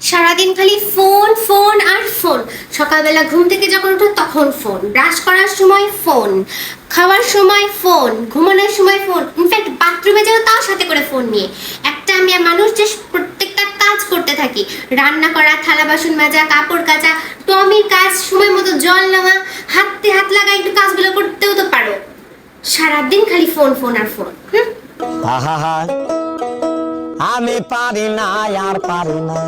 সারাদিন খালি phone phone আর phone. সকালবেলা ঘুম থেকে যখন ওঠো তখন ফোন, ব্রাশ করার সময় ফোন, খাওয়ার সময় ফোন, ঘুমানোর সময় ফোন, ইনফ্যাক্ট বাথরুমে যাও তাও সাথে করে ফোন নিয়ে। একটা মেয়ে মানুষ যে প্রত্যেকটা কাজ করতে থাকি, রান্না করা, থালা বাসন মাজা, কাপড় কাচা, টমির কাজ, সময় মতো জল নেওয়া, হাতে হাত লাগা, একটু কাজগুলো করতেও তো পারো। সারাদিন খালি ফোন ফোন আর ফোন। আহা, আমি পারি না আর পারি না।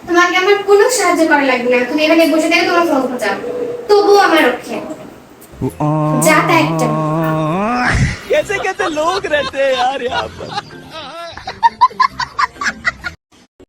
তোমাকে আমার কোনো সাহায্য করা লাগবে না, তুমি এখানে বসে থেকে তোমার ফোন খোঁজাও, তবুও আমার রক্ষে যাতা একটা। कैसे कैसे लोग रहते हैं यार यहाँ पर।